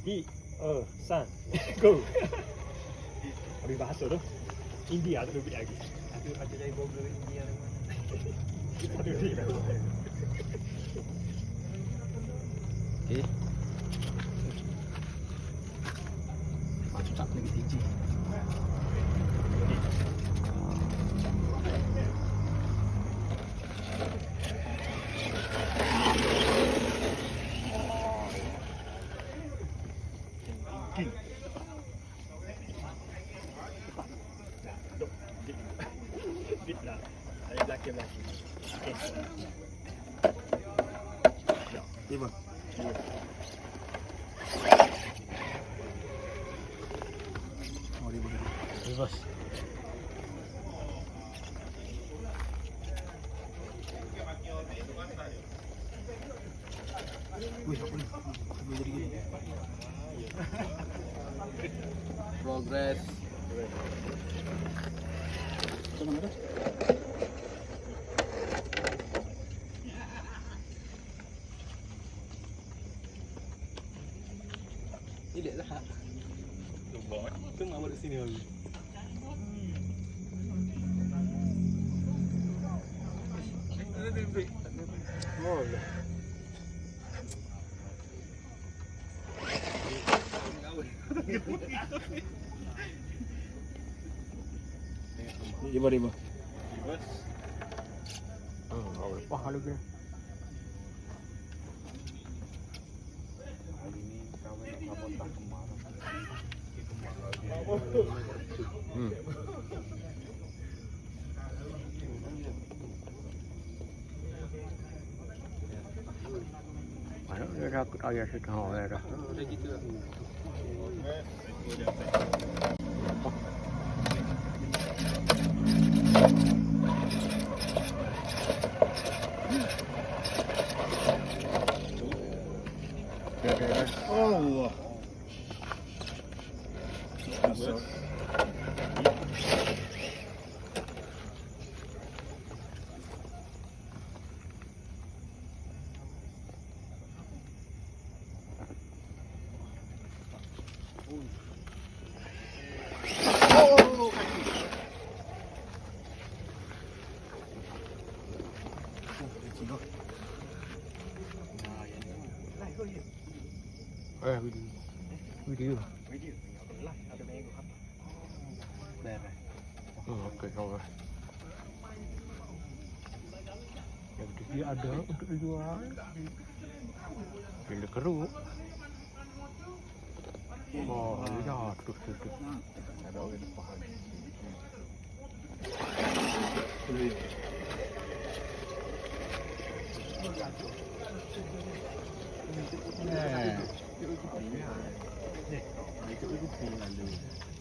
2, 3, go. Habis bahasa tu. India tu lebih lagi. Ada dari burger India ni. Okey. Macam tak lagi tinggi. Fitnah. Saya belakang-belakang. Okey. Tiba. Oh, dia boleh. Bebas. Wih, apa ni? Boleh jadi gini. Progress. Macam mana tu? Tidak lah. Lubang. Tengah balik sini lagi. Oh, dah. Tiba. Bebas. Oh, lepas lagi. Hari ni kawan nak sabotah kemar. Mana dia takut ayah setengah orang dah. Dah gitu lah. Allah. Video. Ada minggu apa? Beres. Okey, kau. Yang dia ada untuk dijual. Bila keruk. Oh, ya, terus. Ada orang depan.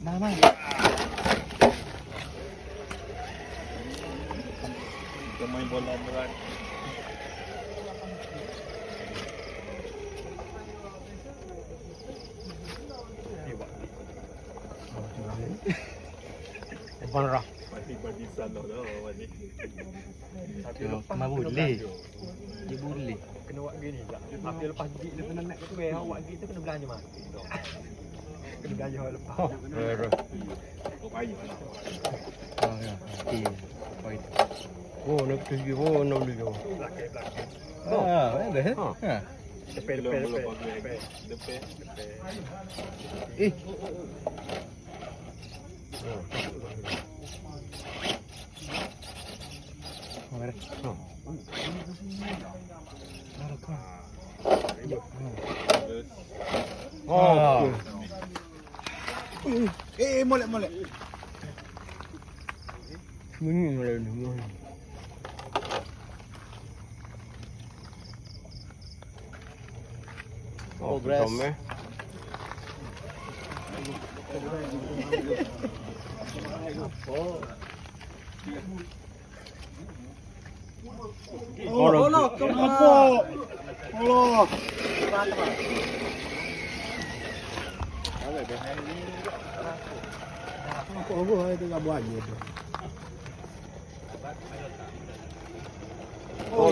Mana? Kita main bola berat. Depan rah. Bagi salah dah bagi. Tapi Kemar boleh. Dia boleh. Kena buat gini tak. Tapi lepas gig dia kena nak tu awak gig tu kena belanja mati. Kena belanja awak lepas. Kau payah lah. Oh, ya. Baik. Oh, nak pergi. Oh, nak pergi. Belakang. Ah, ada. Ha. Depan. Eh. Oh, ada. Oh. Molek. Sembunyi molek ni. Progress. Oh, no, apa? Allah. Apa itu tak buat je tu. Oh.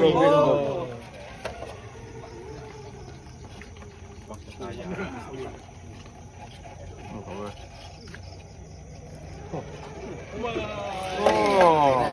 Oh,